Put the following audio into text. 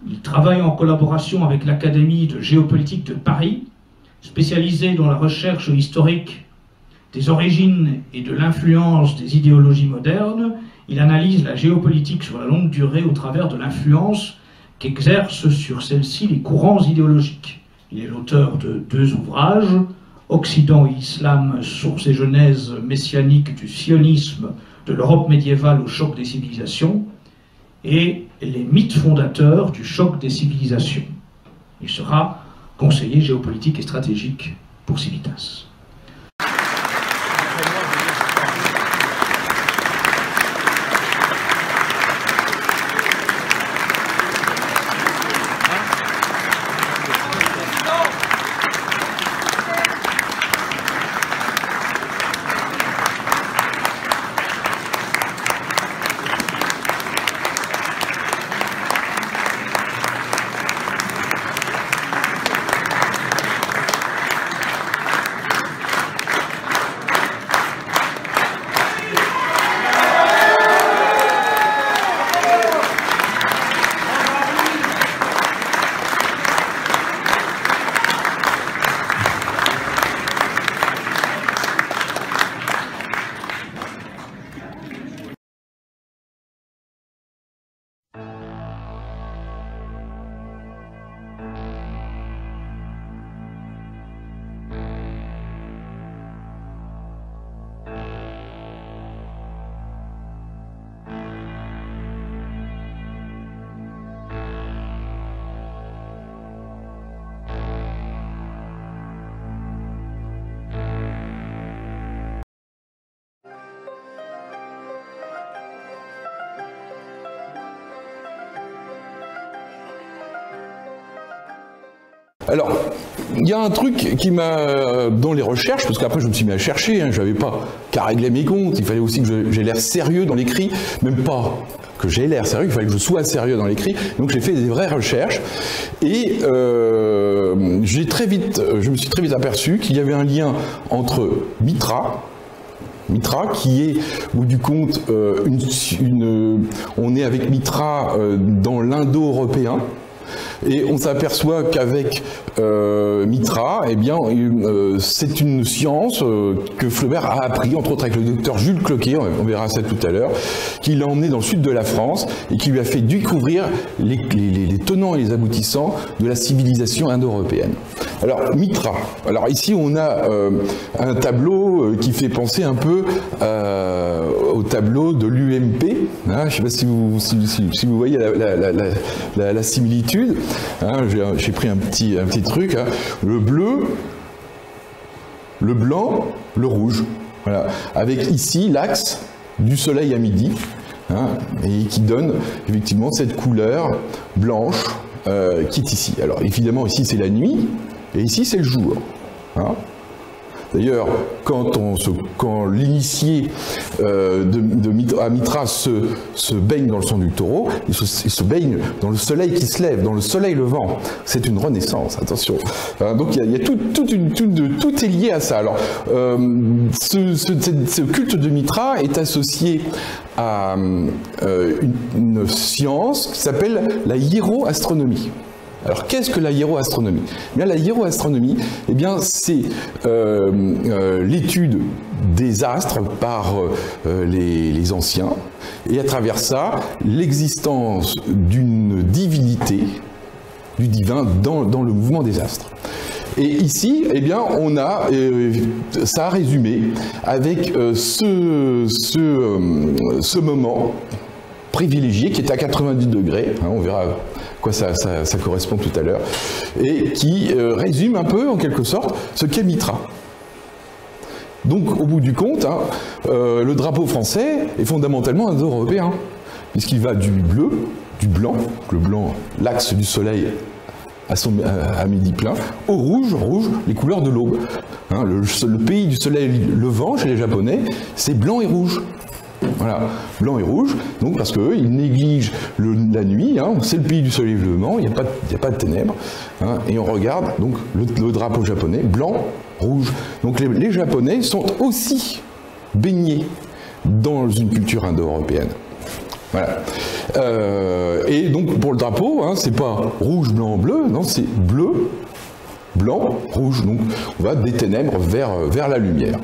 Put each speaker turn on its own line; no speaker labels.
Il travaille en collaboration avec l'Académie de géopolitique de Paris, spécialisée dans la recherche historique des origines et de l'influence des idéologies modernes. Il analyse la géopolitique sur la longue durée au travers de l'influence qu'exercent sur celle-ci les courants idéologiques. Il est l'auteur de 2 ouvrages, Occident et Islam, source et genèse messianique du sionisme de l'Europe médiévale au choc des civilisations, et les mythes fondateurs du choc des civilisations. Il sera conseiller géopolitique et stratégique pour Civitas.
Alors, il y a un truc qui m'a, dans les recherches, parce qu'après je me suis mis à chercher, hein, je n'avais pas qu'à régler mes comptes, il fallait aussi que j'ai l'air sérieux dans l'écrit, même pas que j'ai l'air sérieux, il fallait que je sois sérieux dans l'écrit, donc j'ai fait des vraies recherches, et je me suis très vite aperçu qu'il y avait un lien entre Mitra qui est, au bout du compte, on est avec Mitra dans l'indo-européen, et on s'aperçoit qu'avec Mitra, eh bien, c'est une science que Flaubert a appris, entre autres avec le docteur Jules Cloquet, on verra ça tout à l'heure, qui l'a emmené dans le sud de la France et qui lui a fait découvrir les tenants et les aboutissants de la civilisation indo-européenne. Alors, Mitra. Alors ici, on a un tableau qui fait penser un peu au tableau de l'UMP. Hein, je ne sais pas si vous voyez la similitude. Hein, j'ai pris un petit truc. Hein. Le bleu, le blanc, le rouge. Voilà. Avec ici l'axe du soleil à midi. Hein, et qui donne effectivement cette couleur blanche qui est ici. Alors évidemment, ici c'est la nuit. Et ici, c'est le jour. Hein. D'ailleurs, quand l'initié à Mitra se baigne dans le sang du taureau, il se baigne dans le soleil qui se lève, dans le soleil levant. C'est une renaissance, attention. Donc il y a tout est lié à ça. Alors, ce culte de Mitra est associé à une science qui s'appelle la hiéroastronomie. Alors, qu'est-ce que la hiéroastronomie ? Eh bien, la hiéroastronomie, eh bien, c'est l'étude des astres par les anciens, et à travers ça, l'existence d'une divinité, du divin, dans le mouvement des astres. Et ici, eh bien, on a ça a résumé avec ce moment privilégié qui est à 90 degrés, hein, on verra à quoi ça correspond tout à l'heure, et qui résume un peu, en quelque sorte, ce qu'est Mitra. Donc, au bout du compte, hein, le drapeau français est fondamentalement indo-européen, puisqu'il va du bleu, du blanc, le blanc, l'axe du soleil à midi plein, au rouge, les couleurs de l'aube. Hein, le pays du soleil levant, chez les Japonais, c'est blanc et rouge. Voilà, blanc et rouge, donc parce qu'eux, ils négligent la nuit, hein, c'est le pays du soleil levant, il n'y a pas de ténèbres, hein, et on regarde donc le drapeau japonais, blanc, rouge. Donc les Japonais sont aussi baignés dans une culture indo-européenne. Voilà. Et donc pour le drapeau, hein, c'est pas rouge, blanc, bleu, non, c'est bleu, blanc, rouge. Donc on va des ténèbres vers la lumière.